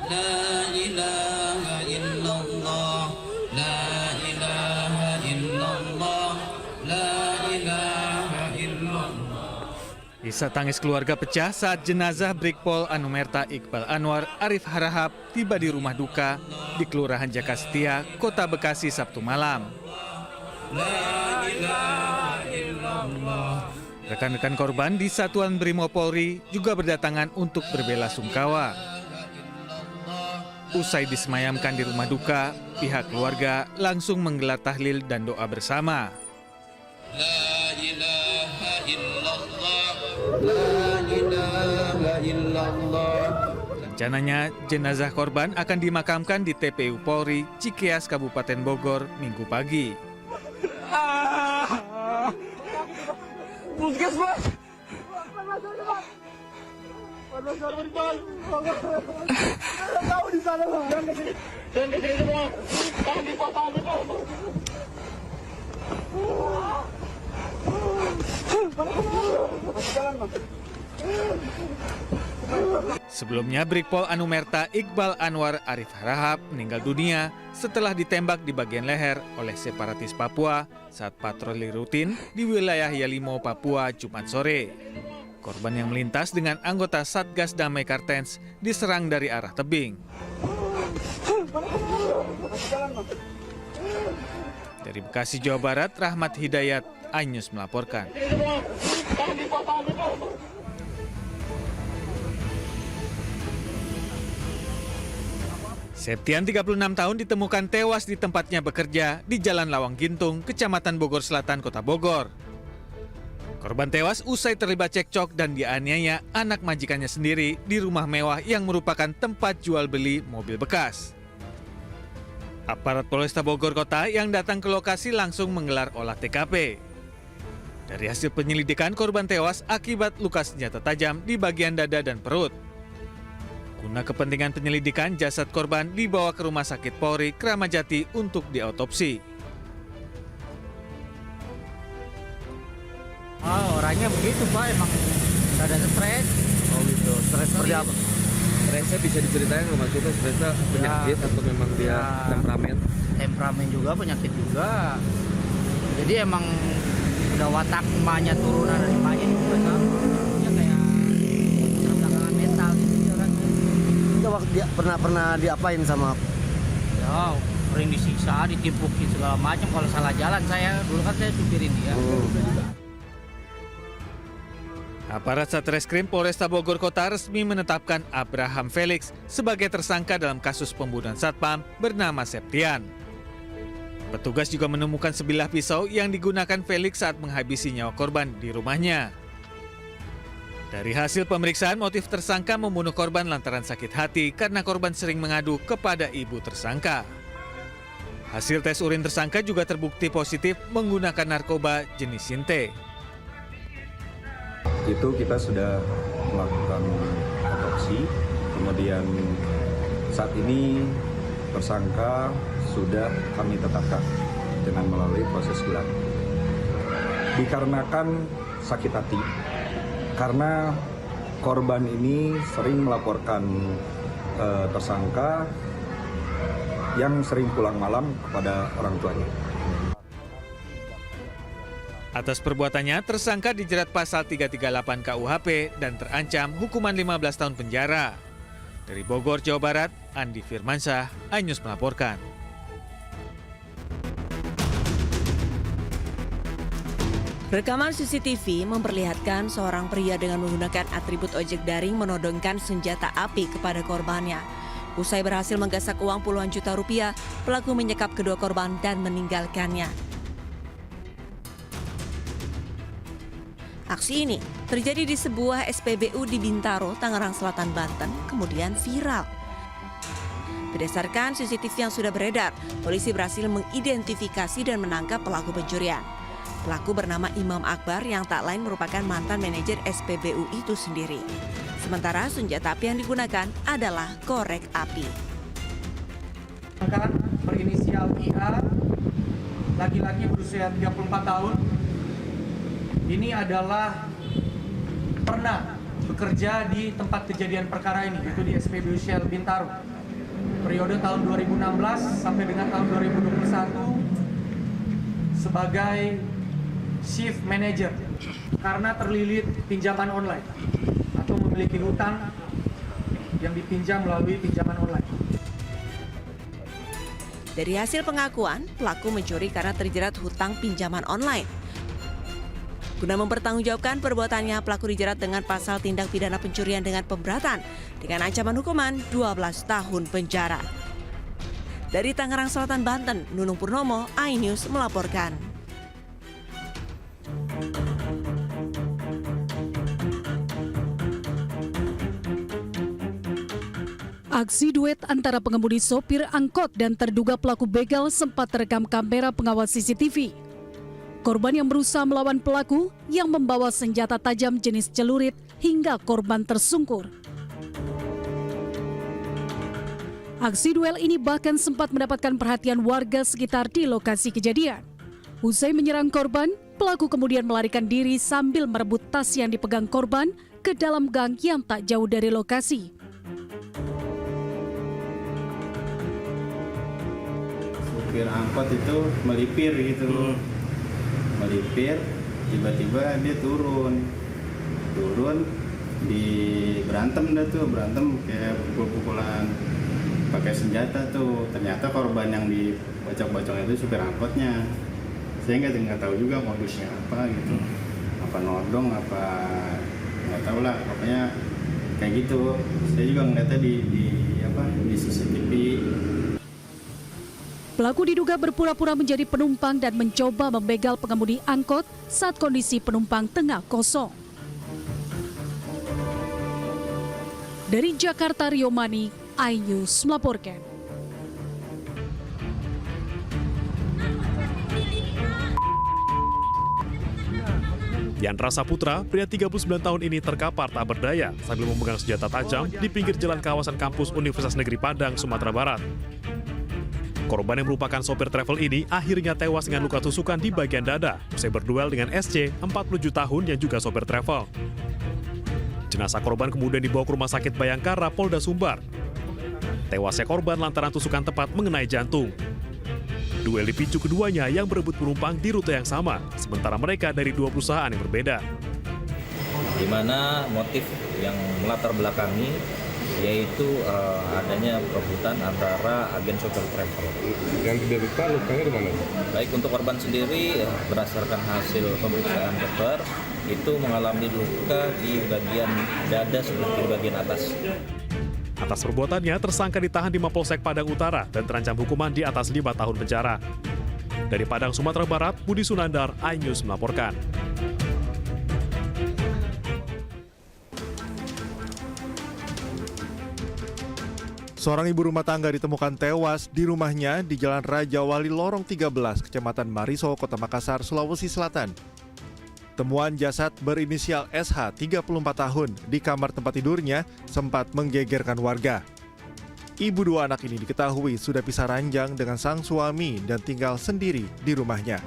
لا إله إلا الله لا إله إلا الله لا إله إلا الله. Isak tangis keluarga pecah saat jenazah Brigpol Anumerta Iqbal Anwar Arif Harahap tiba di rumah duka di Kelurahan Jakasetia, Kota Bekasi Sabtu malam. Rekan-rekan korban di Satuan Brimob Polri juga berdatangan untuk berbelasungkawa. Usai disemayamkan di rumah duka, pihak keluarga langsung menggelar tahlil dan doa bersama. La ilaha illallah la ilaha illallah. Rencananya, jenazah korban akan dimakamkan di TPU Polri, Cikeas, Kabupaten Bogor, Minggu pagi. Puskesmas. Tahu di sana, Bang. Dan ke sini semua. Tahan di potong. Sebelumnya, Brigpol Anumerta Iqbal Anwar Arif Harahap meninggal dunia setelah ditembak di bagian leher oleh separatis Papua saat patroli rutin di wilayah Yalimo, Papua, Jumat sore. Korban yang melintas dengan anggota Satgas Damai Kartens diserang dari arah tebing. Dari Bekasi, Jawa Barat, Rahmat Hidayat, iNews melaporkan. Septian, 36 tahun, ditemukan tewas di tempatnya bekerja di Jalan Lawang Gintung, Kecamatan Bogor Selatan, Kota Bogor. Korban tewas usai terlibat cekcok dan dianiaya anak majikannya sendiri di rumah mewah yang merupakan tempat jual beli mobil bekas. Aparat Polresta Bogor Kota yang datang ke lokasi langsung menggelar olah TKP. Dari hasil penyelidikan, korban tewas akibat luka senjata tajam di bagian dada dan perut. Guna kepentingan penyelidikan, jasad korban dibawa ke Rumah Sakit Polri Kramat Jati untuk diautopsi. Orangnya begitu Pak, emang ada stres. Oh gitu, stres seperti apa? Stresnya bisa diceritain nggak maksudnya stresnya penyakit atau memang dia temperamen? Temperamen juga, penyakit juga. Jadi emang udah watak emaknya turunan dari emaknya juga kan. Dia kayak belakangan mental gitu orangnya. Itu waktu dia pernah diapain sama? Ya, sering disiksa, ditipukin segala macam. Kalau salah jalan dulu kan saya supirin dia. Aparat Satreskrim Polresta Bogor Kota resmi menetapkan Abraham Felix sebagai tersangka dalam kasus pembunuhan satpam bernama Septian. Petugas juga menemukan sebilah pisau yang digunakan Felix saat menghabisi nyawa korban di rumahnya. Dari hasil pemeriksaan, motif tersangka membunuh korban lantaran sakit hati karena korban sering mengadu kepada ibu tersangka. Hasil tes urin tersangka juga terbukti positif menggunakan narkoba jenis Sinte. Itu kita sudah melakukan otopsi, kemudian saat ini tersangka sudah kami tetapkan dengan melalui proses gelar. Dikarenakan sakit hati, karena korban ini sering melaporkan tersangka yang sering pulang malam kepada orang tuanya. Atas perbuatannya, tersangka dijerat pasal 338 KUHP dan terancam hukuman 15 tahun penjara. Dari Bogor, Jawa Barat, Andi Firmansyah, iNews melaporkan. Rekaman CCTV memperlihatkan seorang pria dengan menggunakan atribut ojek daring menodongkan senjata api kepada korbannya. Usai berhasil menggasak uang puluhan juta rupiah, pelaku menyekap kedua korban dan meninggalkannya. Aksi ini terjadi di sebuah SPBU di Bintaro, Tangerang Selatan, Banten, kemudian viral. Berdasarkan CCTV yang sudah beredar, polisi berhasil mengidentifikasi dan menangkap pelaku pencurian. Pelaku bernama Imam Akbar yang tak lain merupakan mantan manajer SPBU itu sendiri. Sementara senjata api yang digunakan adalah korek api. Berinisial IA, laki-laki berusia 34 tahun. Ini adalah pernah bekerja di tempat kejadian perkara ini, yaitu di SPBU Shell Bintaro. periode tahun 2016 sampai dengan tahun 2021 sebagai shift manager karena terlilit pinjaman online atau memiliki hutang yang dipinjam melalui pinjaman online. Dari hasil pengakuan, pelaku mencuri karena terjerat hutang pinjaman online. Guna mempertanggungjawabkan perbuatannya, pelaku dijerat dengan pasal tindak pidana pencurian dengan pemberatan dengan ancaman hukuman 12 tahun penjara. Dari Tangerang Selatan, Banten, Nunung Purnomo, iNews melaporkan. Aksi duet antara pengemudi sopir angkot dan terduga pelaku begal sempat terekam kamera pengawas CCTV. Korban yang berusaha melawan pelaku yang membawa senjata tajam jenis celurit hingga korban tersungkur. Aksi duel ini bahkan sempat mendapatkan perhatian warga sekitar di lokasi kejadian. Usai menyerang korban, pelaku kemudian melarikan diri sambil merebut tas yang dipegang korban ke dalam gang yang tak jauh dari lokasi. Supir angkot itu melipir gitu. Melipir, tiba-tiba dia turun di berantem kayak pukul-pukulan pakai senjata tuh. Ternyata korban yang dibocok-bocok itu supir angkotnya. Saya nggak tahu juga modusnya apa gitu, apa nodong apa nggak tahu lah, pokoknya kayak gitu. Saya juga ngeliatnya di CCTV. Pelaku diduga berpura-pura menjadi penumpang dan mencoba membegal pengemudi angkot saat kondisi penumpang tengah kosong. Dari Jakarta, Rio Mani, iNews melaporkan. Yandra Saputra, pria 39 tahun ini terkapar tak berdaya sambil memegang senjata tajam di pinggir jalan kawasan kampus Universitas Negeri Padang, Sumatera Barat. Korban yang merupakan sopir travel ini akhirnya tewas dengan luka tusukan di bagian dada usai berduel dengan SC, 47 tahun yang juga sopir travel. Jenazah korban kemudian dibawa ke Rumah Sakit Bayangkara, Polda Sumbar. Tewasnya korban lantaran tusukan tepat mengenai jantung. Duel dipicu keduanya yang berebut penumpang di rute yang sama, sementara mereka dari dua perusahaan yang berbeda. Di mana motif yang melatar belakangi yaitu adanya perebutan antara agen sopir travel. Yang diderita lukanya di mana? Baik, untuk korban sendiri berdasarkan hasil pemeriksaan dokter itu mengalami luka di bagian dada sebelah kiri bagian atas. Atas perbuatannya, tersangka ditahan di Mapolsek Padang Utara dan terancam hukuman di atas 5 tahun penjara. Dari Padang, Sumatera Barat, Budi Sunandar, iNews melaporkan. Seorang ibu rumah tangga ditemukan tewas di rumahnya di Jalan Raja Wali Lorong 13, Kecamatan Mariso, Kota Makassar, Sulawesi Selatan. Temuan jasad berinisial SH, 34 tahun, di kamar tempat tidurnya sempat menggegerkan warga. Ibu dua anak ini diketahui sudah pisah ranjang dengan sang suami dan tinggal sendiri di rumahnya.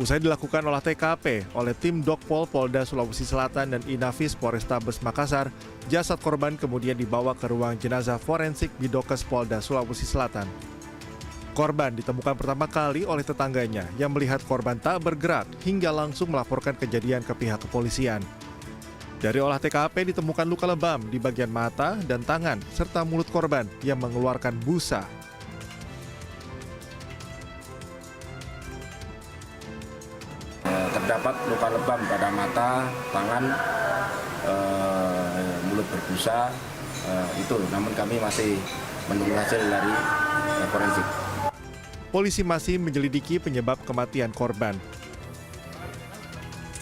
Usai dilakukan olah TKP oleh tim Dokpol Polda Sulawesi Selatan dan Inafis Polrestabes Makassar, jasad korban kemudian dibawa ke ruang jenazah forensik Bidokes Polda Sulawesi Selatan. Korban ditemukan pertama kali oleh tetangganya yang melihat korban tak bergerak hingga langsung melaporkan kejadian ke pihak kepolisian. Dari olah TKP ditemukan luka lebam di bagian mata dan tangan serta mulut korban yang mengeluarkan busa. Terdapat luka lebam pada mata, tangan, mulut berbusa, itu. Namun kami masih menunggu hasil dari forensik. Polisi masih menyelidiki penyebab kematian korban,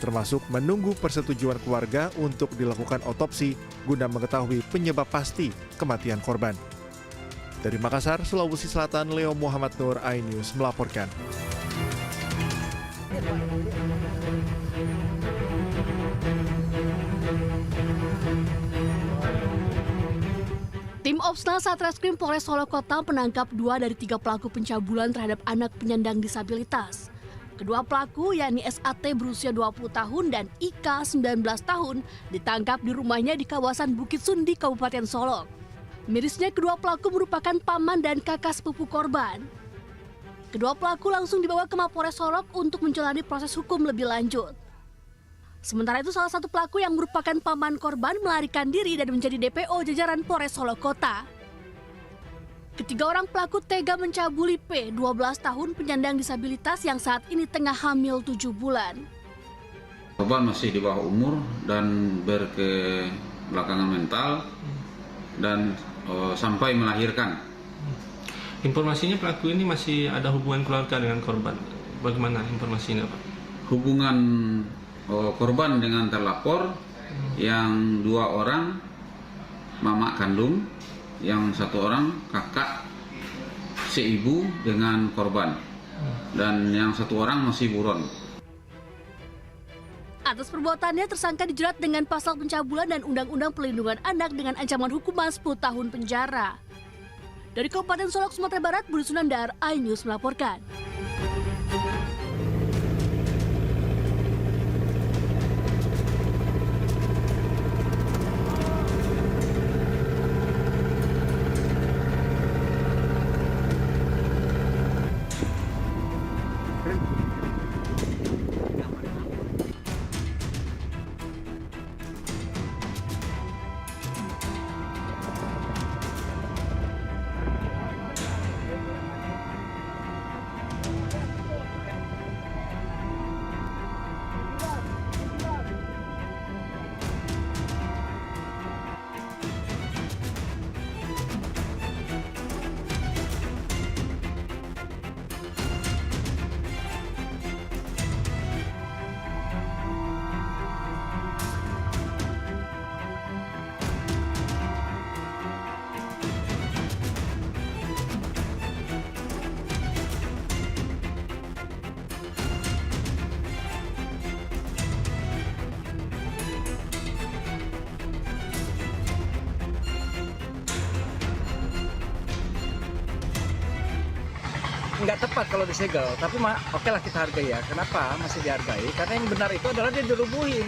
termasuk menunggu persetujuan keluarga untuk dilakukan otopsi guna mengetahui penyebab pasti kematian korban. Dari Makassar, Sulawesi Selatan, Leo Muhammad Nur, iNews melaporkan. Tim Opsnal Satreskrim Polres Solo Kota menangkap 2 dari 3 pelaku pencabulan terhadap anak penyandang disabilitas. Kedua pelaku, yakni SAT berusia 20 tahun dan IK 19 tahun, ditangkap di rumahnya di kawasan Bukit Sundi, Kabupaten Solok. Mirisnya kedua pelaku merupakan paman dan kakak sepupu korban. Kedua pelaku langsung dibawa ke Mapores Solok untuk menjalani proses hukum lebih lanjut. Sementara itu salah satu pelaku yang merupakan paman korban melarikan diri dan menjadi DPO jajaran Polres Solok Kota. Ketiga orang pelaku tega mencabuli P, 12 tahun penyandang disabilitas yang saat ini tengah hamil 7 bulan. Korban masih di bawah umur dan berkebelakangan mental dan sampai melahirkan. Informasinya pelaku ini masih ada hubungan keluarga dengan korban. Bagaimana informasinya, Pak? Hubungan korban dengan terlapor yang 2 orang mama kandung, yang 1 orang kakak seibu dengan korban, dan yang 1 orang masih buron. Atas perbuatannya tersangka dijerat dengan pasal pencabulan dan Undang-Undang Perlindungan Anak dengan ancaman hukuman 10 tahun penjara. Dari Kabupaten Solok, Sumatera Barat, Budi Sunandar, iNews melaporkan. Nggak tepat kalau disegel, tapi oke lah kita hargai ya. Kenapa masih dihargai? Karena yang benar itu adalah dia dirubuhin.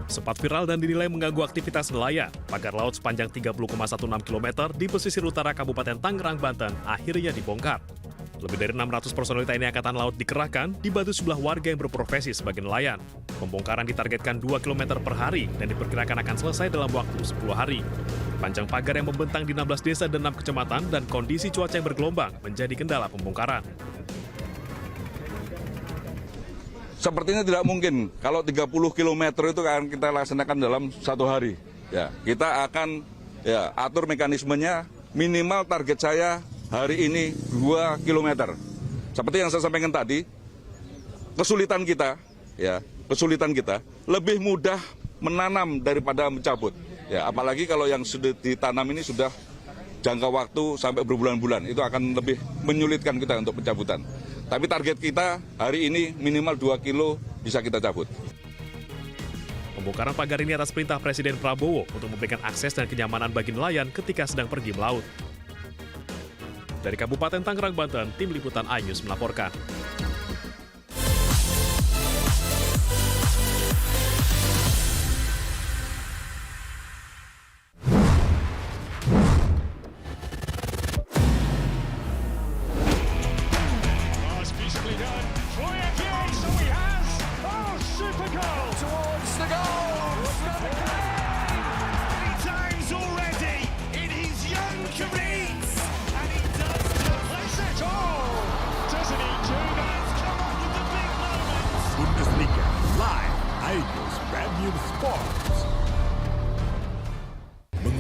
Sempat viral dan dinilai mengganggu aktivitas nelayan, pagar laut sepanjang 30,16 km di pesisir utara Kabupaten Tangerang, Banten akhirnya dibongkar. Lebih dari 600 personel TNI Angkatan Laut dikerahkan, dibantu sejumlah warga yang berprofesi sebagai nelayan. Pembongkaran ditargetkan 2 km per hari dan diperkirakan akan selesai dalam waktu 10 hari. Panjang pagar yang membentang di 16 desa dan 6 kecamatan dan kondisi cuaca yang bergelombang menjadi kendala pembongkaran. Sepertinya tidak mungkin kalau 30 km itu akan kita laksanakan dalam 1 hari. Ya, kita akan atur mekanismenya, minimal target saya hari ini 2 km. Seperti yang saya sampaikan tadi, kesulitan kita lebih mudah menanam daripada mencabut. Ya, apalagi kalau yang sudah ditanam ini sudah jangka waktu sampai berbulan-bulan, itu akan lebih menyulitkan kita untuk pencabutan. Tapi target kita hari ini minimal 2 kilo bisa kita cabut. Pembongkaran pagar ini atas perintah Presiden Prabowo untuk memberikan akses dan kenyamanan bagi nelayan ketika sedang pergi melaut. Dari Kabupaten Tangerang, Banten, Tim Liputan iNews melaporkan. Bundesliga live iNews Premium Sports.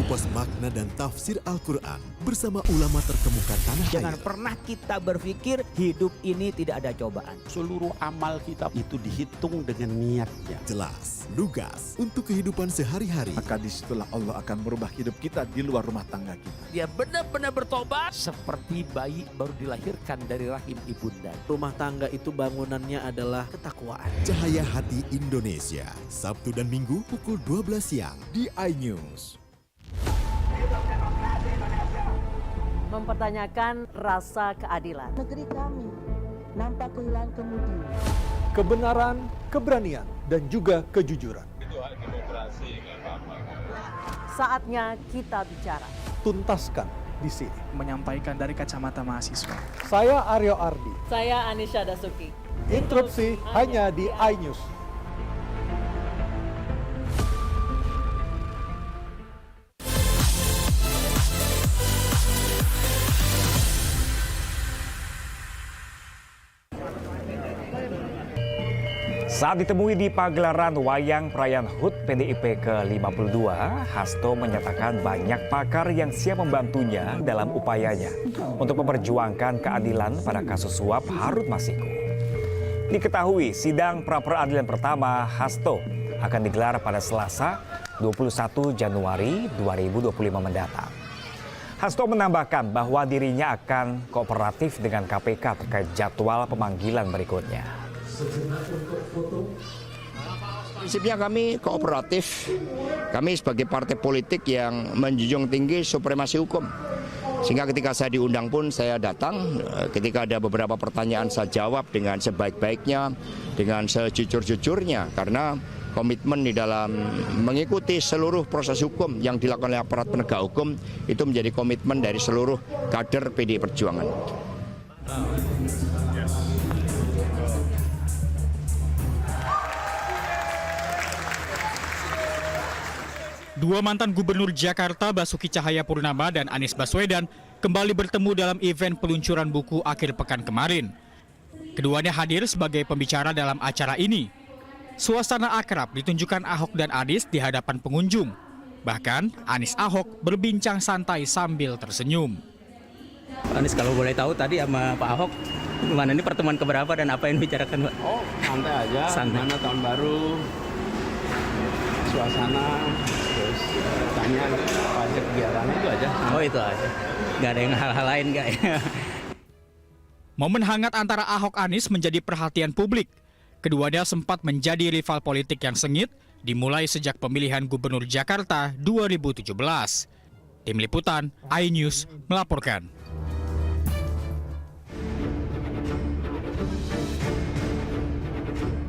mengupas makna dan tafsir Al-Quran bersama ulama terkemuka tanah air. Jangan pernah kita berpikir hidup ini tidak ada cobaan. Seluruh amal kita itu dihitung dengan niatnya. Jelas, lugas, untuk kehidupan sehari-hari. Maka disitulah Allah akan merubah hidup kita di luar rumah tangga kita. Dia benar-benar bertobat seperti bayi baru dilahirkan dari rahim ibunda. Rumah tangga itu bangunannya adalah ketakwaan. Cahaya Hati Indonesia, Sabtu dan Minggu pukul 12 siang di iNews. Mempertanyakan rasa keadilan. Negeri kami nampak kehilangan kemudi. Kebenaran, keberanian, dan juga kejujuran. Itu hak demokrasi, nggak apa-apa. Saatnya kita bicara. Tuntaskan di sini. Menyampaikan dari kacamata mahasiswa. Saya Aryo Ardi. Saya Anisha Dasuki. Interupsi hanya di iNews. Saat ditemui di pagelaran wayang perayaan HUT PDIP ke-52, Hasto menyatakan banyak pakar yang siap membantunya dalam upayanya untuk memperjuangkan keadilan pada kasus suap Harun Masiku. Diketahui sidang pra-peradilan pertama Hasto akan digelar pada Selasa 21 Januari 2025 mendatang. Hasto menambahkan bahwa dirinya akan kooperatif dengan KPK terkait jadwal pemanggilan berikutnya. Prinsipnya kami kooperatif, kami sebagai partai politik yang menjunjung tinggi supremasi hukum. Sehingga ketika saya diundang pun saya datang, ketika ada beberapa pertanyaan saya jawab dengan sebaik-baiknya, dengan sejujur-jujurnya. Karena komitmen di dalam mengikuti seluruh proses hukum yang dilakukan oleh aparat penegak hukum itu menjadi komitmen dari seluruh kader PDI Perjuangan. Dua mantan gubernur Jakarta Basuki Cahayapurnama dan Anies Baswedan kembali bertemu dalam event peluncuran buku akhir pekan kemarin. Keduanya hadir sebagai pembicara dalam acara ini. Suasana akrab ditunjukkan Ahok dan Anies di hadapan pengunjung. Bahkan Anies Ahok berbincang santai sambil tersenyum. Anies, kalau boleh tahu tadi sama Pak Ahok, gimana ini pertemuan keberapa dan apa yang dibicarakan, Pak? Oh, santai aja. Santai. Gimana tahun baru, suasana, terus tanya pajak kegiatan itu aja. Oh, itu aja. Nggak ada yang hal-hal lain, nggak ya? Momen hangat antara Ahok Anies menjadi perhatian publik. Keduanya sempat menjadi rival politik yang sengit dimulai sejak pemilihan Gubernur Jakarta 2017. Tim Liputan, iNews melaporkan.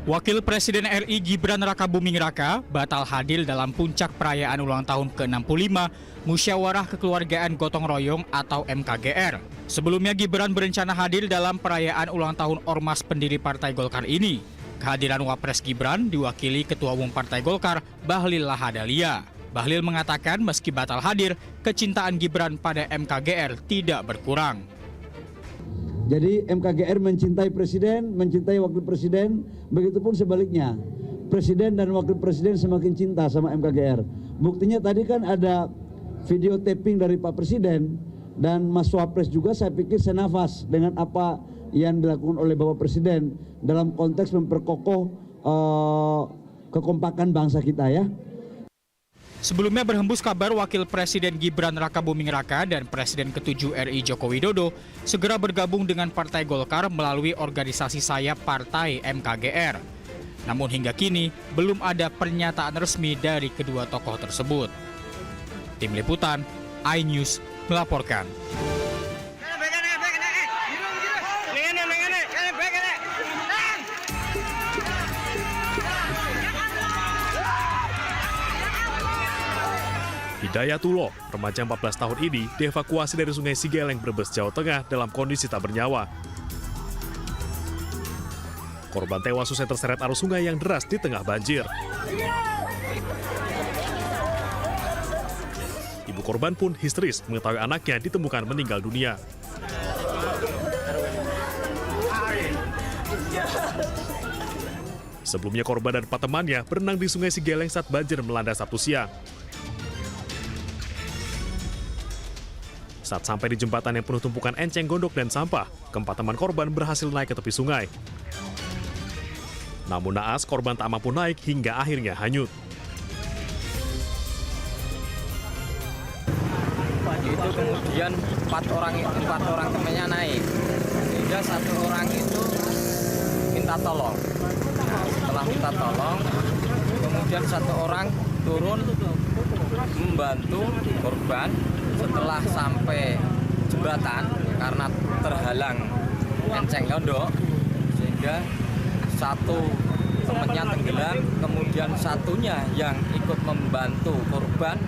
Wakil Presiden RI Gibran Rakabuming Raka batal hadir dalam puncak perayaan ulang tahun ke-65 Musyawarah Kekeluargaan Gotong Royong atau MKGR. Sebelumnya Gibran berencana hadir dalam perayaan ulang tahun Ormas pendiri Partai Golkar ini. Kehadiran Wapres Gibran diwakili Ketua Umum Partai Golkar Bahlil Lahadalia. Bahlil mengatakan meski batal hadir, kecintaan Gibran pada MKGR tidak berkurang. Jadi MKGR mencintai presiden, mencintai wakil presiden, begitupun sebaliknya. Presiden dan wakil presiden semakin cinta sama MKGR. Buktinya tadi kan ada video taping dari Pak Presiden dan Mas Wapres juga saya pikir senafas dengan apa yang dilakukan oleh Bapak Presiden dalam konteks memperkokoh kekompakan bangsa kita ya. Sebelumnya berhembus kabar Wakil Presiden Gibran Rakabuming Raka dan Presiden ke-7 RI Joko Widodo segera bergabung dengan Partai Golkar melalui organisasi sayap Partai MKGR. Namun hingga kini belum ada pernyataan resmi dari kedua tokoh tersebut. Tim Liputan, iNews melaporkan. Hidayatullah, remaja 14 tahun ini dievakuasi dari Sungai Sigeleng, Brebes, Jawa Tengah dalam kondisi tak bernyawa. Korban tewas usai terseret arus sungai yang deras di tengah banjir. Ibu korban pun histeris mengetahui anaknya ditemukan meninggal dunia. Sebelumnya korban dan 4 temannya berenang di Sungai Sigeleng saat banjir melanda Sabtu siang. Saat sampai di jembatan yang penuh tumpukan enceng gondok dan sampah, keempat teman korban berhasil naik ke tepi sungai. Namun naas, korban tak mampu naik hingga akhirnya hanyut. Itu kemudian empat orang temannya naik, sehingga satu orang itu minta tolong. Nah, setelah minta tolong, kemudian satu orang turun membantu korban. Setelah sampai jembatan karena terhalang enceng gondok, sehingga satu temannya tenggelam, kemudian satunya yang ikut membantu korban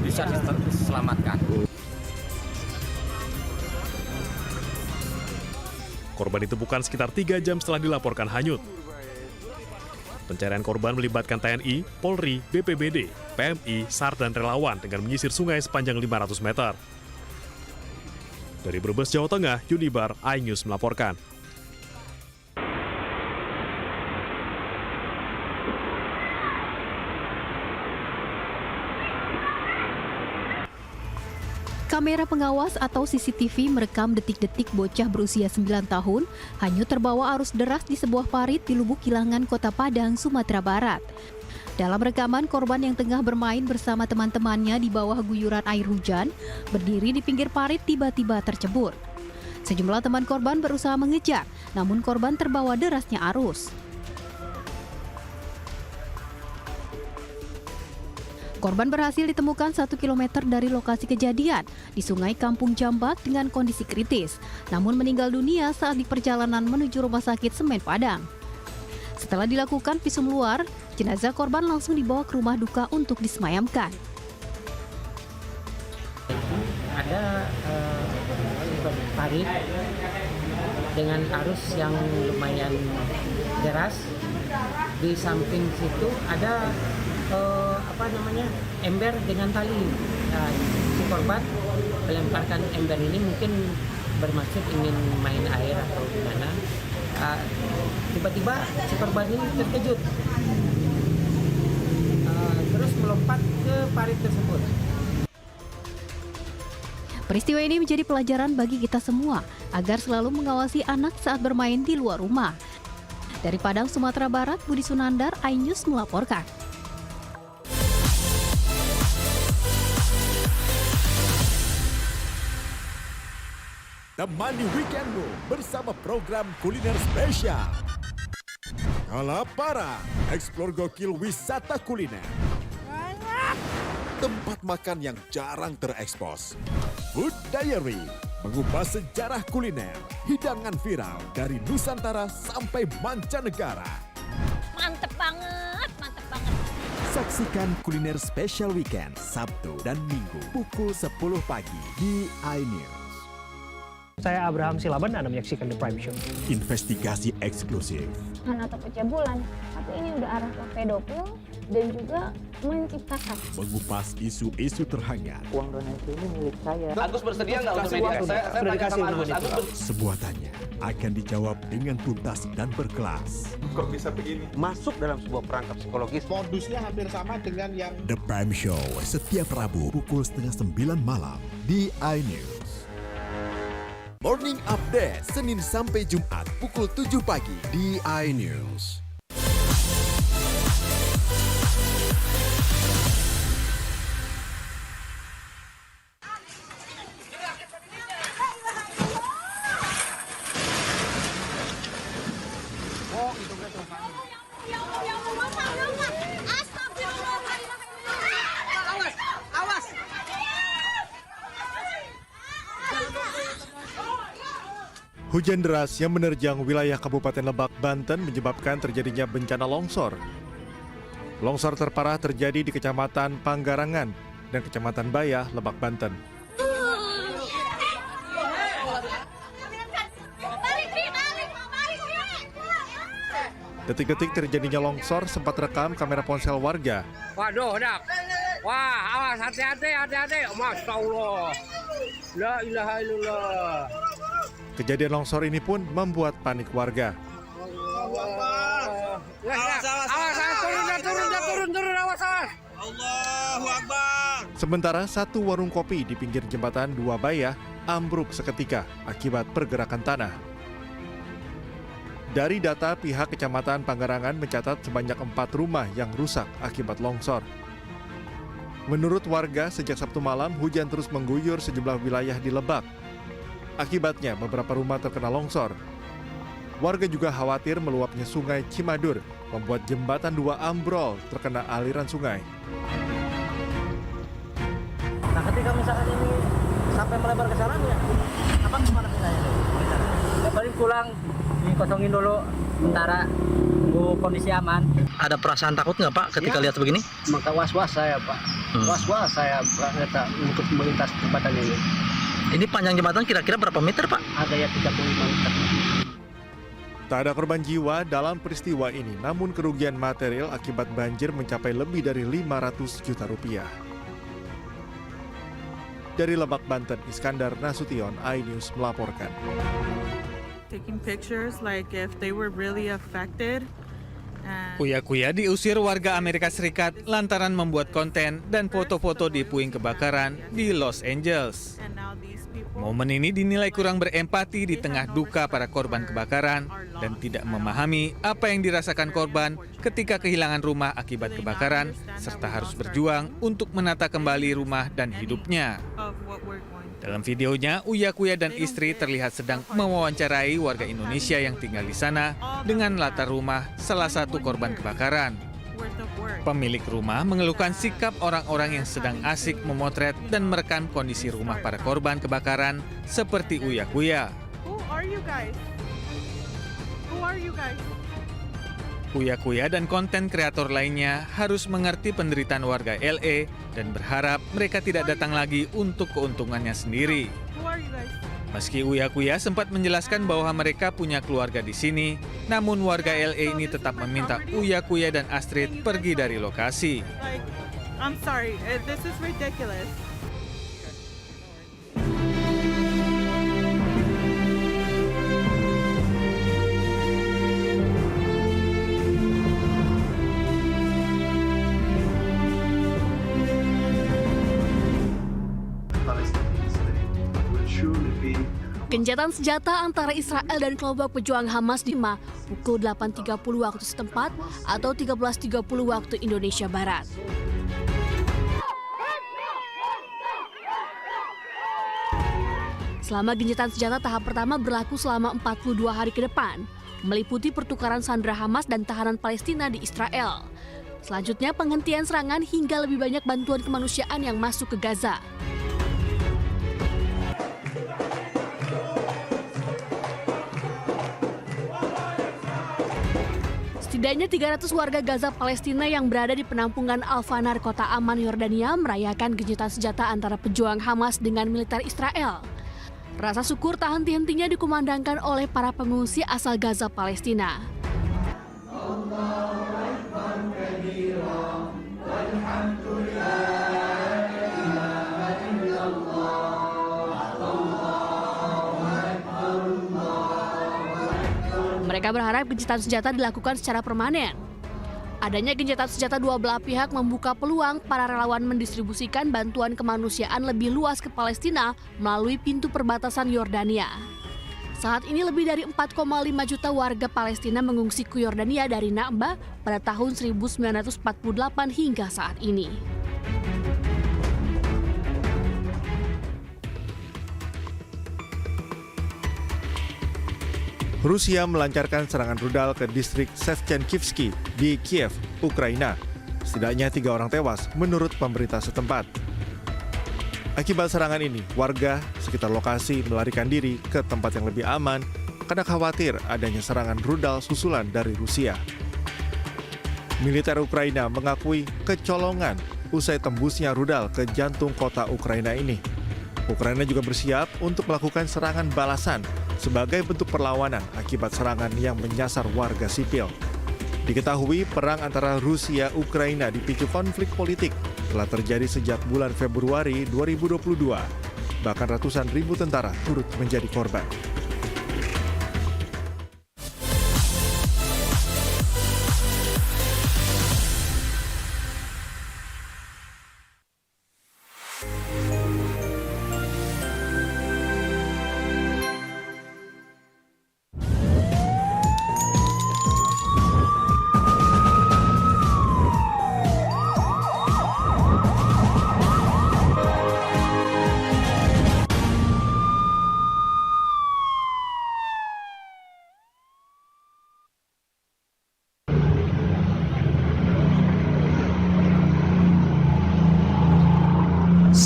bisa diselamatkan. Korban ditemukan sekitar 3 jam setelah dilaporkan hanyut. Pencarian korban melibatkan TNI, Polri, BPBD, PMI, SAR, dan relawan dengan menyisir sungai sepanjang 500 meter. Dari Brebes, Jawa Tengah, Yunibar, iNews melaporkan. Kamera pengawas atau CCTV merekam detik-detik bocah berusia 9 tahun hanyut terbawa arus deras di sebuah parit di Lubuk Kilangan, Kota Padang, Sumatera Barat. Dalam rekaman, korban yang tengah bermain bersama teman-temannya di bawah guyuran air hujan, berdiri di pinggir parit tiba-tiba tercebur. Sejumlah teman korban berusaha mengejar, namun korban terbawa derasnya arus. Korban berhasil ditemukan 1 km dari lokasi kejadian di Sungai Kampung Jambak dengan kondisi kritis, namun meninggal dunia saat di perjalanan menuju Rumah Sakit Semen Padang. Setelah dilakukan visum luar, jenazah korban langsung dibawa ke rumah duka untuk disemayamkan. Ada parit dengan arus yang lumayan deras. Di samping situ ada ember dengan tali. Nah, si korban melemparkan ember ini mungkin bermaksud ingin main air atau gimana. Tiba-tiba si korban ini terkejut, terus melompat ke parit tersebut. Peristiwa ini menjadi pelajaran bagi kita semua agar selalu mengawasi anak saat bermain di luar rumah. Dari Padang, Sumatera Barat, Budi Sunandar, iNews melaporkan. Temani weekendmu bersama program kuliner spesial. Kalapara, eksplor gokil wisata kuliner. Tempat makan yang jarang terekspos. Food Diary, mengupas sejarah kuliner, hidangan viral dari Nusantara sampai mancanegara. Mantep banget, mantep banget. Saksikan kuliner spesial weekend Sabtu dan Minggu pukul 10 pagi di iNews. Saya Abraham Silaban, Anda menyaksikan The Prime Show. Investigasi eksklusif. Atau pencabulan, tapi ini udah arah ke pedofil dan juga menciptakan. Mengupas isu-isu terhangat. Uang donasi ini milik saya. Agus bersedia nggak untuk media? Saya tanya sama Agus. Sebuah tanya akan dijawab dengan tuntas dan berkelas. Kok bisa begini? Masuk dalam sebuah perangkap psikologis. Modusnya hampir sama dengan yang The Prime Show setiap Rabu pukul 8:30 malam di iNews. Morning Update Senin sampai Jumat pukul 7 pagi di iNews. Hujan deras yang menerjang wilayah Kabupaten Lebak, Banten menyebabkan terjadinya bencana longsor. Longsor terparah terjadi di Kecamatan Panggarangan dan Kecamatan Bayah, Lebak, Banten. Detik-detik terjadinya longsor sempat rekam kamera ponsel warga. Waduh, dak. Wah, awas, hati-hati. Masya Allah. La ilaha illallah. Kejadian longsor ini pun membuat panik warga. Awas, turun, awas. Allahu Akbar. Sementara satu warung kopi di pinggir jembatan Dua Bayah ambruk seketika akibat pergerakan tanah. Dari data pihak Kecamatan Panggarangan mencatat sebanyak 4 rumah yang rusak akibat longsor. Menurut warga, sejak Sabtu malam hujan terus mengguyur sejumlah wilayah di Lebak. Akibatnya beberapa rumah terkena longsor. Warga juga khawatir meluapnya sungai Cimadur membuat jembatan 2 ambrol terkena aliran sungai. Nah, ketika misalkan ini sampai melebar ke sana, ya, apa gimana ceritanya? Ya, paling pulang, dikosongin dulu, sementara tunggu kondisi aman. Ada perasaan takut nggak Pak ketika lihat begini? Maka was-was saya Pak, was-was saya untuk melintas jembatan ini. Ini panjang jembatan kira-kira berapa meter Pak? Ada ya 35 meter. Tak ada korban jiwa dalam peristiwa ini, namun kerugian material akibat banjir mencapai lebih dari 500 juta rupiah. Dari Lebak, Banten, Iskandar Nasution, iNews melaporkan. Taking pictures like if they were really affected. Uya-Kuya diusir warga Amerika Serikat lantaran membuat konten dan foto-foto di puing kebakaran di Los Angeles. Momen ini dinilai kurang berempati di tengah duka para korban kebakaran dan tidak memahami apa yang dirasakan korban ketika kehilangan rumah akibat kebakaran serta harus berjuang untuk menata kembali rumah dan hidupnya. Dalam videonya, Uya-Kuya dan istri terlihat sedang mewawancarai warga Indonesia yang tinggal di sana dengan latar rumah salah satu korban kebakaran. Pemilik rumah mengeluhkan sikap orang-orang yang sedang asik memotret dan merekam kondisi rumah para korban kebakaran seperti Uya-Kuya. Uya-Kuya dan konten kreator lainnya harus mengerti penderitaan warga LA dan berharap mereka tidak datang lagi untuk keuntungannya sendiri. Meski Uya-Kuya sempat menjelaskan bahwa mereka punya keluarga di sini, namun warga LA ini tetap meminta Uya-Kuya dan Astrid pergi dari lokasi. I'm sorry, this is ridiculous. Gencatan senjata antara Israel dan kelompok pejuang Hamas di pukul 8.30 waktu setempat atau 13.30 waktu Indonesia Barat. Selama gencatan senjata tahap pertama berlaku selama 42 hari ke depan, meliputi pertukaran sandera Hamas dan tahanan Palestina di Israel. Selanjutnya penghentian serangan hingga lebih banyak bantuan kemanusiaan yang masuk ke Gaza. Setidaknya 300 warga Gaza Palestina yang berada di penampungan Al-Fanar, kota Aman, Yordania, merayakan gencatan senjata antara pejuang Hamas dengan militer Israel. Rasa syukur tak henti-hentinya dikumandangkan oleh para pengungsi asal Gaza Palestina. Mereka berharap gencatan senjata dilakukan secara permanen. Adanya gencatan senjata dua belah pihak membuka peluang para relawan mendistribusikan bantuan kemanusiaan lebih luas ke Palestina melalui pintu perbatasan Yordania. Saat ini lebih dari 4,5 juta warga Palestina mengungsi ke Yordania dari Nakba pada tahun 1948 hingga saat ini. Rusia melancarkan serangan rudal ke distrik Shevchenkivsky di Kiev, Ukraina. Setidaknya 3 orang tewas menurut pemerintah setempat. Akibat serangan ini, warga sekitar lokasi melarikan diri ke tempat yang lebih aman karena khawatir adanya serangan rudal susulan dari Rusia. Militer Ukraina mengakui kecolongan usai tembusnya rudal ke jantung kota Ukraina ini. Ukraina juga bersiap untuk melakukan serangan balasan sebagai bentuk perlawanan akibat serangan yang menyasar warga sipil. Diketahui perang antara Rusia-Ukraina dipicu konflik politik telah terjadi sejak bulan Februari 2022. Bahkan ratusan ribu tentara turut menjadi korban.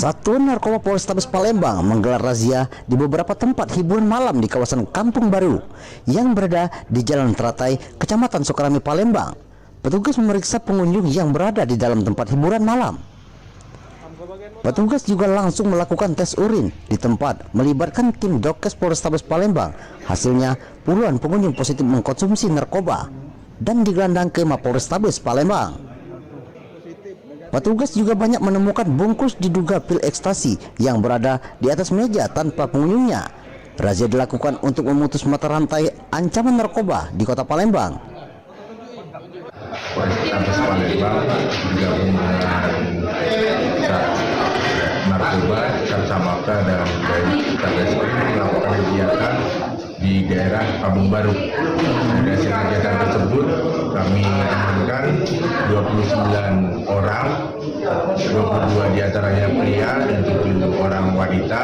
Satuan Narkoba Polrestabes Palembang menggelar razia di beberapa tempat hiburan malam di kawasan Kampung Baru yang berada di Jalan Teratai, Kecamatan Sukarami, Palembang. Petugas memeriksa pengunjung yang berada di dalam tempat hiburan malam. Petugas juga langsung melakukan tes urin di tempat, melibatkan tim Dokes Polrestabes Palembang. Hasilnya, puluhan pengunjung positif mengkonsumsi narkoba dan digelandang ke Mapolrestabes Palembang. Petugas juga banyak menemukan bungkus diduga pil ekstasi yang berada di atas meja tanpa pengunjungnya. Razia dilakukan untuk memutus mata rantai ancaman narkoba di Kota Palembang. Polrestabes Palembang digabung dengan narkoba, Samapta dan Satreskrim melakukan kegiatan di daerah Kampung Baru. Dari hasil kegiatan tersebut kami amankan 29 orang, 22 diantaranya pria dan 7 orang wanita.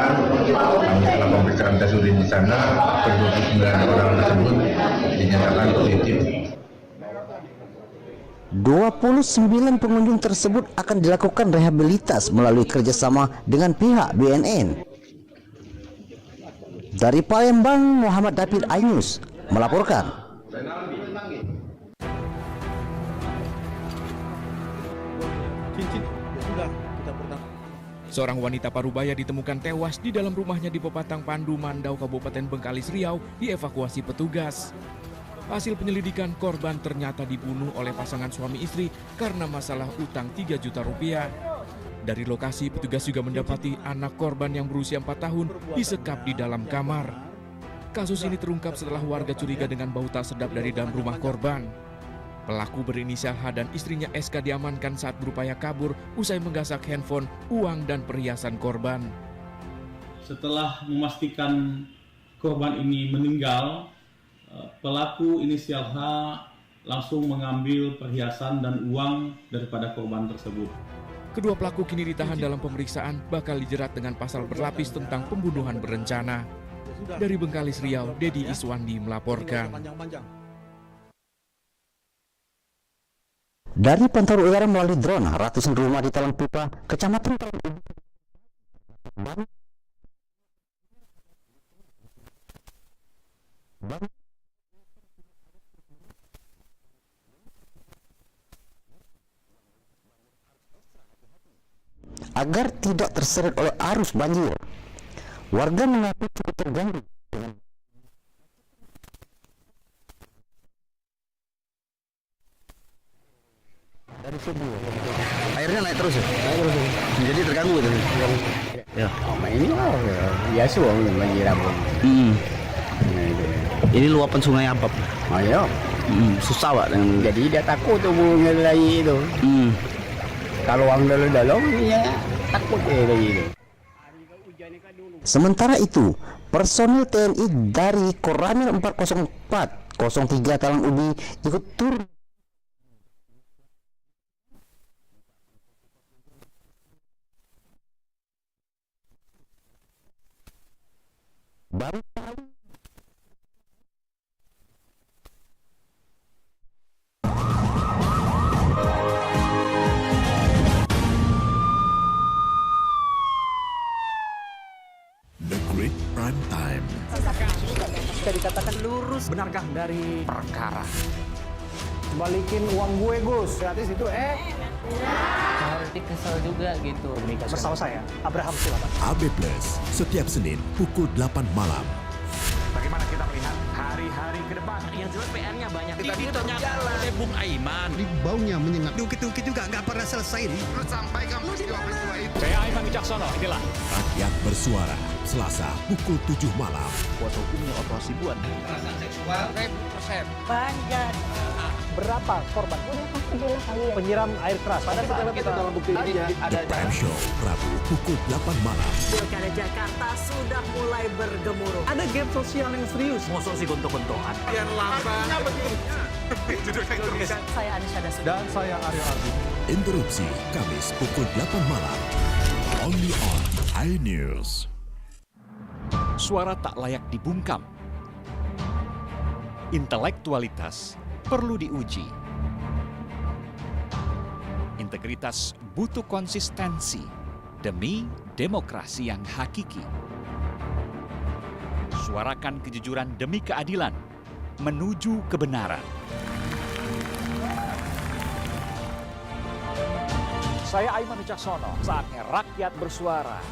Kami telah pemeriksaan tes urin di sana, ke-29 orang tersebut dinyatakan positif. 29 pengunjung tersebut akan dilakukan rehabilitas melalui kerjasama dengan pihak BNN. Dari Palembang, Muhammad David, iNews melaporkan. Seorang wanita parubaya ditemukan tewas di dalam rumahnya di Pepatang Pandu, Mandau, Kabupaten Bengkalis Riau, dievakuasi petugas. Hasil penyelidikan, korban ternyata dibunuh oleh pasangan suami istri karena masalah utang 3 juta rupiah. Dari lokasi, petugas juga mendapati anak korban yang berusia 4 tahun disekap di dalam kamar. Kasus ini terungkap setelah warga curiga dengan bau tak sedap dari dalam rumah korban. Pelaku berinisial H dan istrinya SK diamankan saat berupaya kabur usai menggasak handphone, uang, dan perhiasan korban. Setelah memastikan korban ini meninggal, pelaku inisial H langsung mengambil perhiasan dan uang daripada korban tersebut. Kedua pelaku kini ditahan dalam pemeriksaan, bakal dijerat dengan pasal berlapis tentang pembunuhan berencana. Dari Bengkalis Riau, Dedi Iswandi melaporkan. Dari pantauan udara melalui drone, ratusan rumah di Talang Pipa, Kecamatan agar tidak terseret oleh arus banjir. Warga mengaku cukup terganggu dengan dari subuh. Airnya naik terus ya? Naik terus. Jadi terganggu gitu. Ya. Ini biasa banjir abang. Ini luapan sungai apa? Ayo. Susah Pak. Jadi dia takut tuh ngelai itu. Kalau orang dalam ya takut gitu. Sementara itu, personil TNI dari Koramil 404 03 Talang Ubi ikut turun. Baru The Great Prime Time. Bisa dikatakan lurus. Benarkah dari perkara? Balikin uang gue, Gus. Gratis itu, Nanti kesel juga gitu. Bersama saya, Abraham Silaban. AB Plus, setiap Senin pukul 8 malam. Bagaimana kita melihat hari-hari ke depan? Yang jelas PR-nya banyak. Tadi ternyata oleh Bung Aiman. Baunya menyengat. Dukit-dukit juga nggak pernah selesai. Terus sampaikan peristiwa itu. Saya Aiman Wicaksono, inilah. Rakyat bersuara, Selasa pukul 7 malam. Kuasa hukumnya operasi buat. Kekerasan seksual, 1000%. Banyak. Berapa korban? Udah pasti gila kali ya. Penyiram air keras. Padahal kita dalam bukti ini The Prime Show, Rabu pukul 8 malam. Pilkada Jakarta sudah mulai bergemuruh. Ada game sosial yang serius. Mosok sih gontok-gontokan. Yang lamban. Saya Anissa Dasud. Dan saya Aryo Ardi. Interupsi, Kamis pukul 8 malam. Only on iNews. Suara tak layak dibungkam. Intelektualitas perlu diuji. Integritas butuh konsistensi. demi demokrasi yang hakiki. Suarakan kejujuran demi keadilan, menuju kebenaran. Saya Aiman Wicaksono, saatnya rakyat bersuara.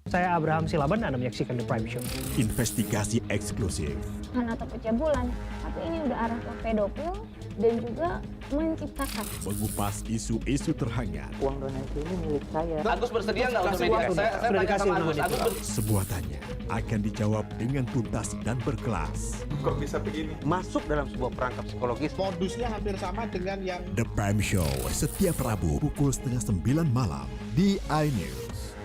Saya Abraham Silaban, Anda menyaksikan The Prime Show. Investigasi eksklusif. Atau pencabulan, tapi ini udah arah ke pedofil dan juga menciptakan. Mengupas isu-isu terhangat. Uang donasi ini milik saya. Agus bersedia nggak untuk media? Saya tanya sama Agus. Semua tanya akan dijawab dengan tuntas dan berkelas. Kok bisa begini? Masuk dalam sebuah perangkap psikologis. Modusnya hampir sama dengan yang The Prime Show setiap Rabu pukul 8:30 malam di iNews.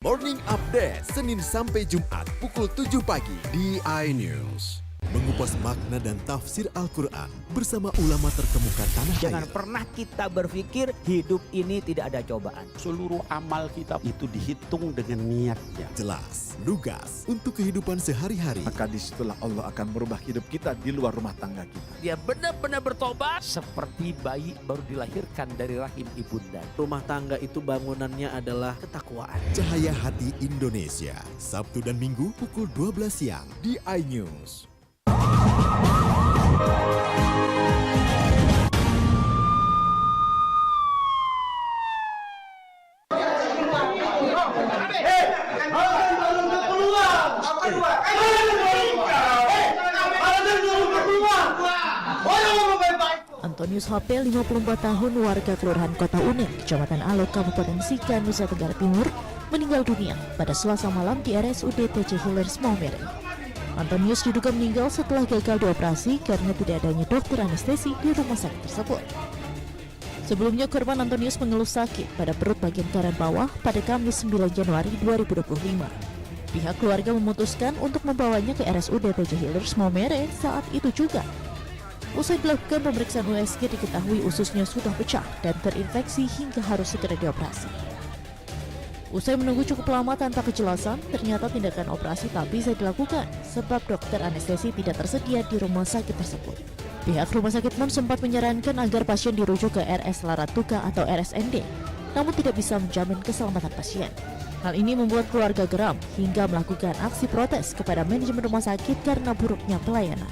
Morning Update Senin sampai Jumat pukul 7 pagi di iNews. Mengupas makna dan tafsir Al-Quran bersama ulama terkemuka tanah air. Jangan pernah kita berpikir hidup ini tidak ada cobaan. Seluruh amal kita itu dihitung dengan niatnya. Jelas, lugas untuk kehidupan sehari-hari. Maka disitulah Allah akan merubah hidup kita di luar rumah tangga kita. Dia benar-benar bertobat seperti bayi baru dilahirkan dari rahim ibunda. Rumah tangga itu bangunannya adalah ketakwaan. Cahaya Hati Indonesia, Sabtu dan Minggu pukul 12 siang di iNews. Antonius HP, 54 tahun, warga Kelurahan Kota Uning, Kecamatan Alok, Kabupaten Sika, Nusa Tenggara Timur, meninggal dunia pada Selasa malam di RSUD TC Hillers Maumere. Antonius diduga meninggal setelah gagal dioperasi karena tidak adanya dokter anestesi di rumah sakit tersebut. Sebelumnya korban Antonius mengeluh sakit pada perut bagian kanan bawah pada Kamis 9 Januari 2025. Pihak keluarga memutuskan untuk membawanya ke RSUD TC Hillers Maumere saat itu juga. Usai dilakukan pemeriksaan USG diketahui ususnya sudah pecah dan terinfeksi hingga harus segera dioperasi. Usai menunggu cukup lama tanpa kejelasan, ternyata tindakan operasi tak bisa dilakukan sebab dokter anestesi tidak tersedia di rumah sakit tersebut. Pihak rumah sakit pun sempat menyarankan agar pasien dirujuk ke RS Laratuka atau RSND, namun tidak bisa menjamin keselamatan pasien. Hal ini membuat keluarga geram hingga melakukan aksi protes kepada manajemen rumah sakit karena buruknya pelayanan.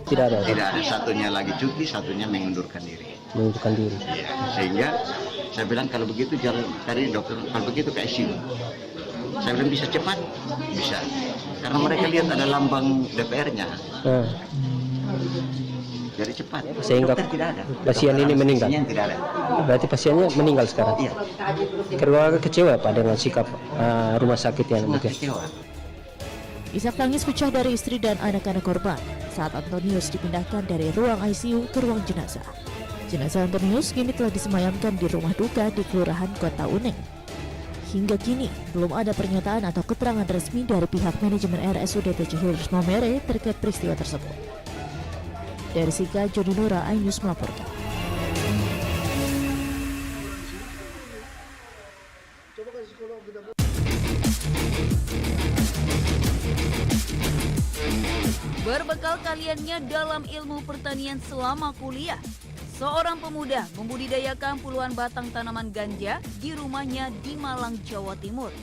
Tidak ada, satunya lagi cuti, satunya mengundurkan diri. Ya, sehingga saya bilang kalau begitu jalan cari dokter, kalau begitu ke ICU. Saya bilang bisa cepat, bisa. Karena mereka lihat ada lambang DPR-nya. Jadi cepat. Sehingga dokter tidak ada. Pasien ini meninggal. Pasiennya tidak ada. Berarti pasiennya meninggal sekarang. Iya. Keluarga kecewa Pak dengan sikap rumah sakit yang begitu. Isak tangis pecah dari istri dan anak-anak korban saat Antonius dipindahkan dari ruang ICU ke ruang jenazah. Jenazah Antonius kini telah disemayamkan di rumah duka di Kelurahan Kota Uning. Hingga kini belum ada pernyataan atau keterangan resmi dari pihak manajemen RSUD TC Hillers Maumere terkait peristiwa tersebut. Dari Sika, Jody Nura, iNews melaporkan. Berbekal kaliannya dalam ilmu pertanian selama kuliah, seorang pemuda membudidayakan puluhan batang tanaman ganja di rumahnya di Malang, Jawa Timur.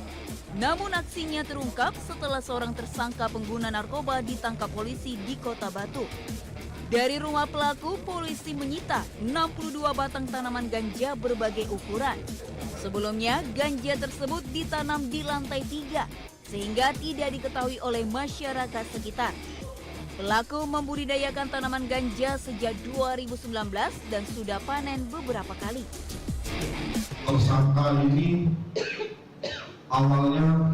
Namun aksinya terungkap setelah seorang tersangka pengguna narkoba ditangkap polisi di Kota Batu. Dari rumah pelaku, polisi menyita 62 batang tanaman ganja berbagai ukuran. Sebelumnya, ganja tersebut ditanam di lantai 3, sehingga tidak diketahui oleh masyarakat sekitar. Pelaku membudidayakan tanaman ganja sejak 2019 dan sudah panen beberapa kali. Tersangka ini awalnya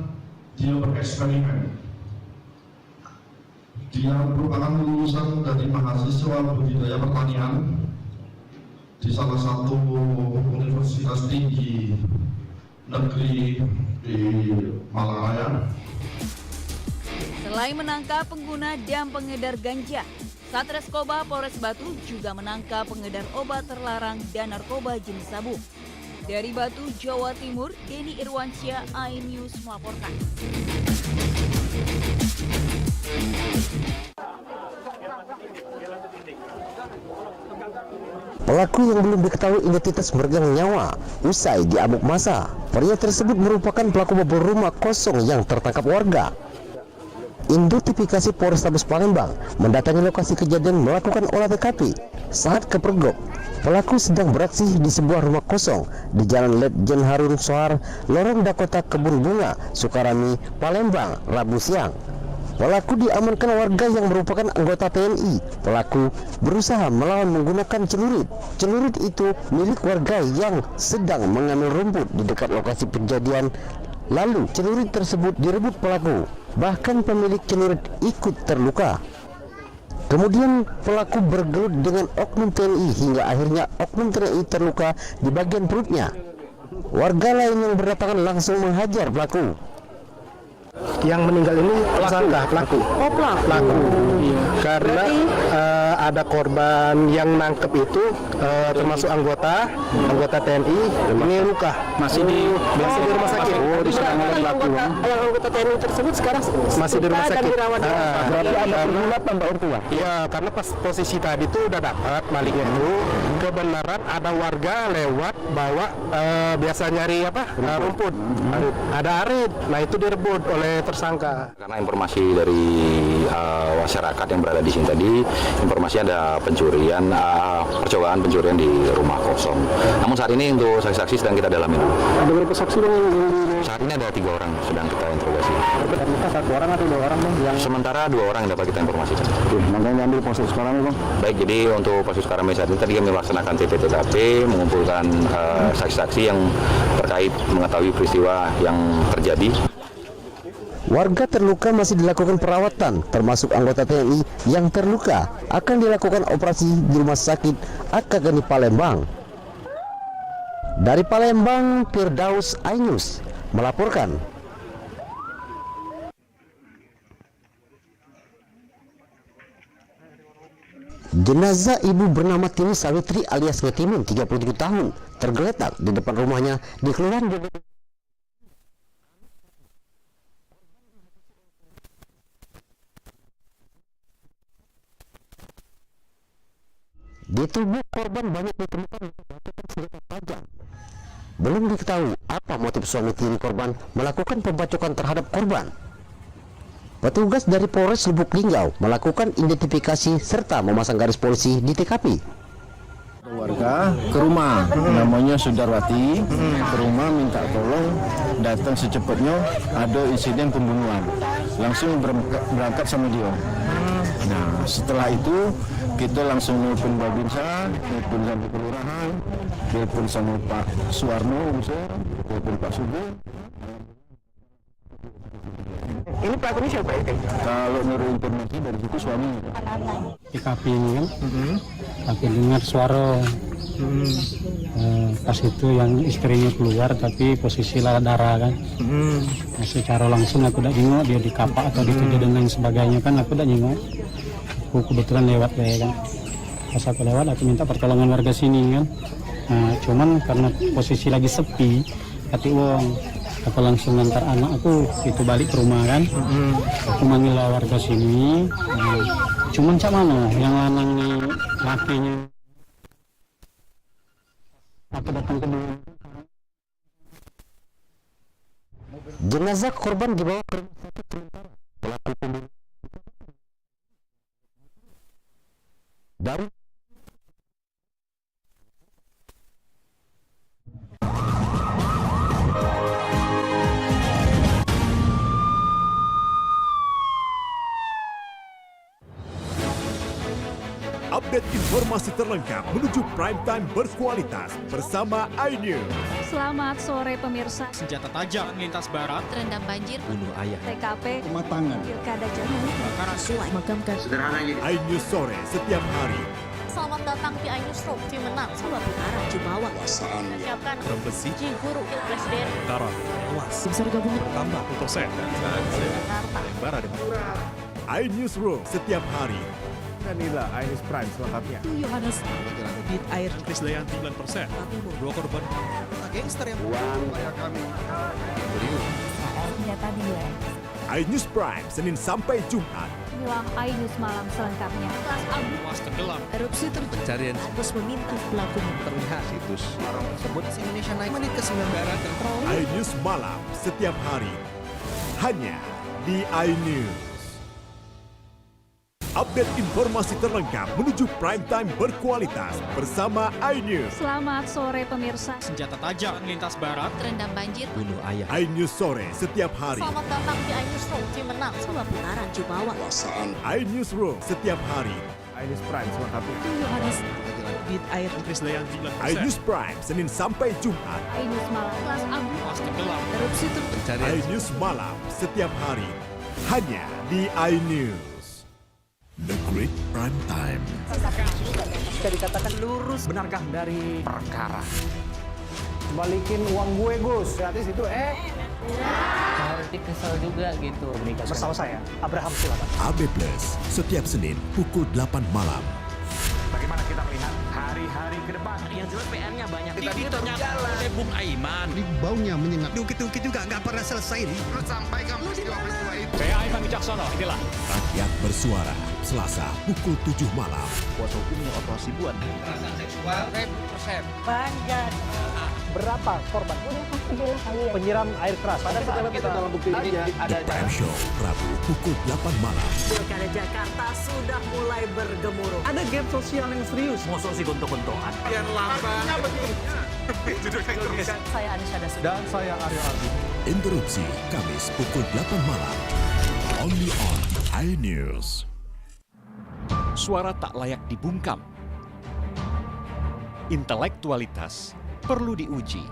dia bereksperimen. Dia merupakan lulusan dari mahasiswa budidaya pertanian di salah satu universitas tinggi negeri di Malaya. Selain menangkap pengguna dan pengedar ganja, Satreskoba Polres Batu juga menangkap pengedar obat terlarang dan narkoba jenis sabu. Dari Batu, Jawa Timur, Denny Irwansyah, iNews melaporkan. Pelaku yang belum diketahui identitas meregang nyawa usai diamuk massa. Pria tersebut merupakan pelaku bobol rumah kosong yang tertangkap warga. Identifikasi Polrestabes Palembang mendatangi lokasi kejadian melakukan olah TKP. Saat kepergok, pelaku sedang beraksi di sebuah rumah kosong di Jalan Letjen Harun Sohar, Lorong Dakota Kebun Bunga, Sukarami, Palembang, Rabu siang. Pelaku diamankan warga yang merupakan anggota TNI. Pelaku berusaha melawan menggunakan celurit. Celurit itu milik warga yang sedang mengambil rumput di dekat lokasi kejadian. Lalu celurit tersebut direbut pelaku. Bahkan pemilik celurit ikut terluka. Kemudian pelaku bergelut dengan oknum TNI hingga akhirnya oknum TNI terluka di bagian perutnya. Warga lain yang berdatangan langsung menghajar pelaku. Yang meninggal ini pelaku. Oh, Pelaku. Karena ada korban yang nangkep itu termasuk anggota TNI. Ini luka. Masih di rumah sakit. Oh, diserang oleh pelaku. Yang anggota TNI tersebut sekarang masih di rumah sakit. Berarti ada penghilatan Mbak Urtua? Iya, karena pas posisi tadi itu udah dapat maliknya itu. Kebenaran ada warga lewat bawa biasa nyari rumput. Ada arit. Nah itu direbut oleh tersangka. Karena informasi dari masyarakat yang berada di sini tadi, informasi ada pencurian, percobaan pencurian di rumah kosong. Namun saat ini untuk saksi-saksi sedang kita dalami. Ada berapa saksi dong? Saat ini ada 3 orang sedang kita interogasi. Satu orang atau 2 orang bang? Sementara 2 orang yang dapat kita informasikan. Makanya ambil proses sekarang bang. Baik, jadi untuk proses sekarang saat ini tadi kami melaksanakan TPTKP, mengumpulkan saksi-saksi yang terkait mengetahui peristiwa yang terjadi. Warga terluka masih dilakukan perawatan, termasuk anggota TNI yang terluka akan dilakukan operasi di Rumah Sakit Akagani Palembang. Dari Palembang, Firdaus Ainus melaporkan. Jenazah ibu bernama Tini Sawitri alias Ngetimun 37 tahun tergeletak di depan rumahnya di Kelurahan Di tubuh korban banyak ditemukan batuan senjata tajam. Belum diketahui apa motif suami tiri korban melakukan pembacokan terhadap korban. Petugas dari Polres Lubuk Linggau melakukan identifikasi serta memasang garis polisi di TKP. Warga ke rumah, namanya Sudarwati, ke rumah minta tolong datang secepatnya, ada insiden pembunuhan. Langsung berangkat sama dia. Nah, setelah itu kita langsung nelpon Babinsa, nelpon sampai kelurahan, nelpon sama Pak Suwarno, nelpon Pak Sugi. Ini pelakunya siapa itu? Kalau menurut informasi dari situ suami. TKP ini kan, aku dengar suara. Pas itu yang istrinya keluar tapi posisi darah kan. Nah, secara langsung aku tidak nengok dia di kapak atau di dan lain sebagainya kan, aku tidak nengok. Aku kebetulan lewat ya kan. Pas aku lewat aku minta pertolongan warga sini kan. Nah, cuman karena posisi lagi sepi, kata uang. Aku langsung ngantar anak aku itu balik ke rumah kan. Aku manggil warga sini. Cuman cak mana yang lanang nih lakinya. Aku datang ke dulu. Jenazah korban dibawa ke rumah sakit sementara. Pelaku pembunuhan dari Update informasi terlengkap menuju prime time berkualitas bersama iNews. Selamat sore pemirsa. Senjata tajam lintas barat, Terendam banjir, Bunuh ayah, TKP, rumah tangga, Pilkada Jakarta, kebakaran, Makamkan. sederhananya iNews sore setiap hari. Selamat datang di iNews Room, tim menang, Sulawesi Utara, Jumawa, siapkan Rembesi, Ciguru, Presiden, Utara, Luas, Tim SAR gabungan tambah Putosen, Jakarta. Bara dengan iNews Room setiap hari. Inilah iNews Prime selengkapnya. Yohanes Bit Air, Kris Dayanti 9%, 2 korban, gangster yang uang kami. senjata dia. iNews Prime Senin sampai Jumat Inilah iNews Malam selengkapnya. Kelas abu tenggelam. Erupsi pencarian terus meminta pelaku terlihat situs orang tersebut Indonesia naik menit ke 9 barat dan iNews Malam setiap hari hanya di iNews. Update informasi terlengkap menuju prime time berkualitas bersama iNews. Selamat sore pemirsa. Senjata tajam lintas barat. Terendam banjir. bunuh ayah. iNews sore setiap hari. Selamat datang di iNews Room Cimenang, Sawah Utara, Jumawa. iNews Room setiap hari. iNews Prime selengkapnya. Yohanes. Di air Krisdayanti 9%. iNews Prime Senin sampai Jumat. iNews Malam. Kelas abu tenggelam. erupsi pencarian iNews Malam setiap hari hanya di iNews. The Great Prime Time. Bisa dikatakan lurus. benarkah dari perkara? Balikin uang gue, Gus. Gratis itu, Harus kesel juga gitu. Bersama saya, Abraham Silaban. AB Plus setiap Senin pukul 8 malam. Bagaimana kita melihat hari-hari ke depan? Yang jelas PR-nya banyak. Kita ditanya oleh Bung Aiman. Baunya menyengat. Ungkit-ungkit juga nggak pernah selesai nih. Lu sampaikan peristiwa-peristiwa itu. Saya Aiman Wicaksono, inilah. Rakyat bersuara Selasa pukul 7 malam. Kuasa hukumnya operasi buat. Kekerasan seksual 1000%. Banjar. Berapa korban? Udah pasti jelas kalian. Penyiram air keras. Pada saat kita dalam bukti aja. The Prime Show Rabu pukul 8 malam. Pilkada Jakarta sudah mulai bergemuruh. Ada gap sosial yang serius. Musuh si gontok-gontokan. Yang lambat. Saya Anisha Dasud. Dan saya Aryo Ardi. Interupsi Kamis pukul 8 malam. Only on iNews. Suara tak layak dibungkam. Intelektualitas perlu diuji.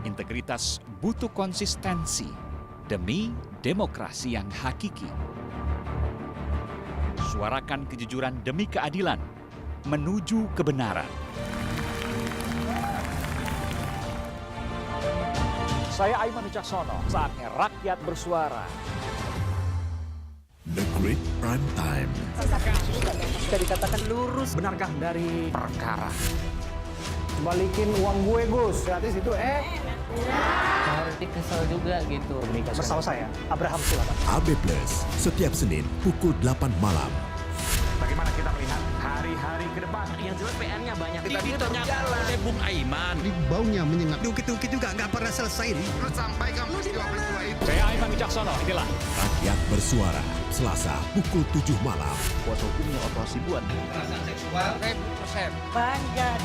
Integritas butuh konsistensi demi demokrasi yang hakiki. Suarakan kejujuran demi keadilan menuju kebenaran. Saya Aiman Wicaksono, saatnya rakyat bersuara. The Great Prime Time. Bisa dikatakan lurus. benarkah dari perkara? Balikin uang gue, Gus. Gratis itu, Harus kesel juga gitu. Bersama saya, Abraham Silaban. AB Plus setiap Senin pukul 8 malam. Bagaimana kita melihat hari-hari ke depan? Yang jelas PR-nya banyak. Kita ditanya oleh Bung Aiman. Baunya menyengat. Ungkit-ungkit juga nggak pernah selesai nih. Lu sampaikan peristiwa-peristiwa itu. Saya Aiman Wicaksono, inilah. Rakyat bersuara Selasa pukul 7 malam. Kuasa hukumnya operasi buat. Kekerasan seksual 1000%. Banjar.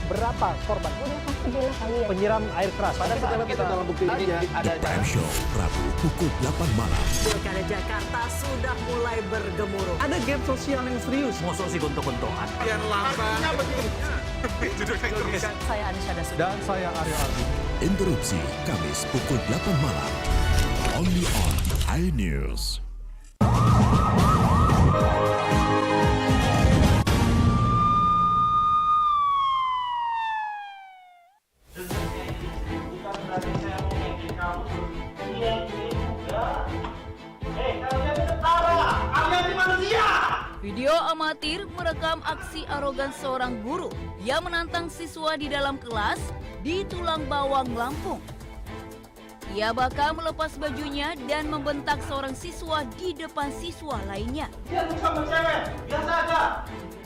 Berapa korban? Udah pasti jelas kalian. Penyiram air keras. Pada saat kita dalam bukti aja. The Prime Show Rabu pukul 8 malam. Pilkada Jakarta sudah mulai bergemuruh. Ada gap sosial yang serius. Musuh si gontok-gontokan. Yang lambat. Saya Anisha Dasud. Dan saya Aryo Ardi. Interupsi Kamis pukul 8 malam. Only on iNews. Video amatir merekam aksi arogan seorang guru yang menantang siswa di dalam kelas di Tulang Bawang, Lampung. Ia bahkan melepas bajunya dan membentak seorang siswa di depan siswa lainnya.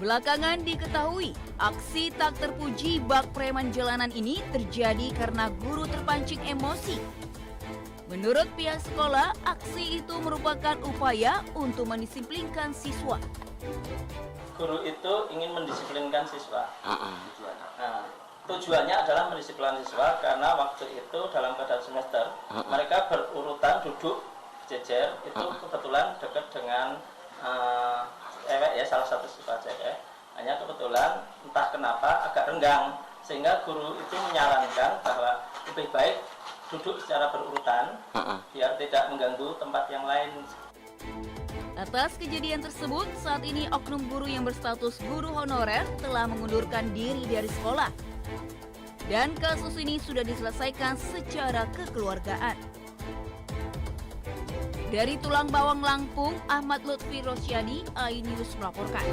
Belakangan diketahui, aksi tak terpuji bak preman jalanan ini terjadi karena guru terpancing emosi. Menurut pihak sekolah, aksi itu merupakan upaya untuk mendisiplinkan siswa. Guru itu ingin mendisiplinkan siswa. Tujuannya adalah mendisiplinkan siswa karena waktu itu dalam keadaan semester mereka berurutan duduk jejer, itu kebetulan dekat dengan cewek ya, salah satu siswa cewek. Hanya kebetulan entah kenapa agak renggang, sehingga guru itu menyarankan bahwa lebih baik duduk secara berurutan biar tidak mengganggu tempat yang lain. Atas kejadian tersebut, saat ini oknum guru yang berstatus guru honorer telah mengundurkan diri dari sekolah. Dan kasus ini sudah diselesaikan secara kekeluargaan. Dari Tulang Bawang, Lampung, Ahmad Lutfi Rosyadi, iNews melaporkan.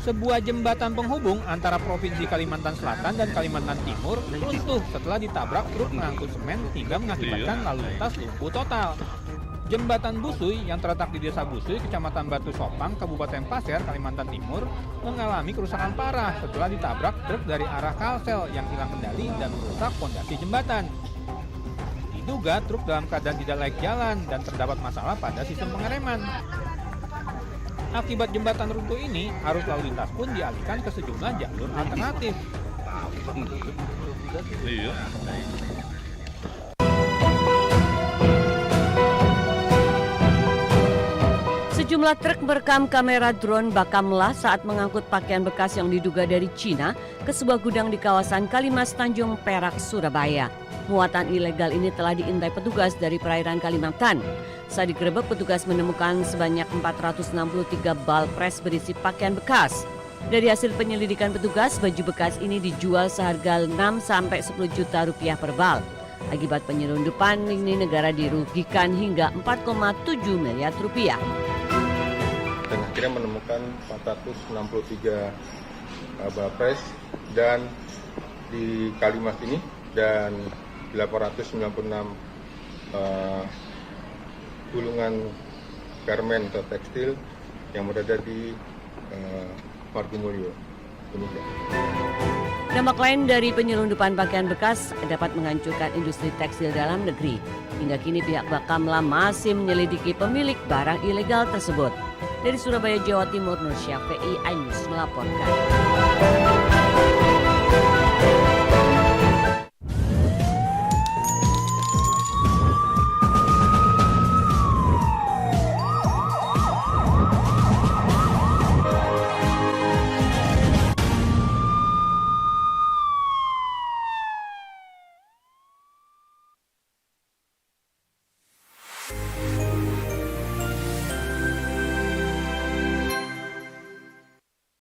Sebuah jembatan penghubung antara Provinsi Kalimantan Selatan dan Kalimantan Timur runtuh setelah ditabrak truk pengangkut semen hingga mengakibatkan lalu lintas lumpuh total. Jembatan Busui yang terletak di Desa Busui, Kecamatan Batu Sopang, Kabupaten Pasir, Kalimantan Timur mengalami kerusakan parah setelah ditabrak truk dari arah Kalsel yang hilang kendali dan merusak fondasi jembatan. Diduga truk dalam keadaan tidak layak jalan dan terdapat masalah pada sistem pengereman. Akibat jembatan runtuh ini, arus lalu lintas pun dialihkan ke sejumlah jalur alternatif. Sejumlah truk merekam kamera drone Bakamla saat mengangkut pakaian bekas yang diduga dari Cina ke sebuah gudang di kawasan Kalimas Tanjung Perak, Surabaya. Muatan ilegal ini telah diintai petugas dari perairan Kalimantan. Saat digerebek, petugas menemukan sebanyak 463 bal pres berisi pakaian bekas. Dari hasil penyelidikan petugas, baju bekas ini dijual seharga 6-10 juta rupiah per bal. Akibat penyelundupan ini negara dirugikan hingga 4,7 miliar rupiah. Dan akhirnya menemukan 463 bal pres dan di Kalimas ini dan 896 gulungan garmen atau tekstil yang berada di Margomulyo. Dampak lain dari penyelundupan pakaian bekas dapat menghancurkan industri tekstil dalam negeri. Hingga kini pihak Bakamla masih menyelidiki pemilik barang ilegal tersebut. Dari Surabaya, Jawa Timur, Nur Syafi'i, iNews melaporkan.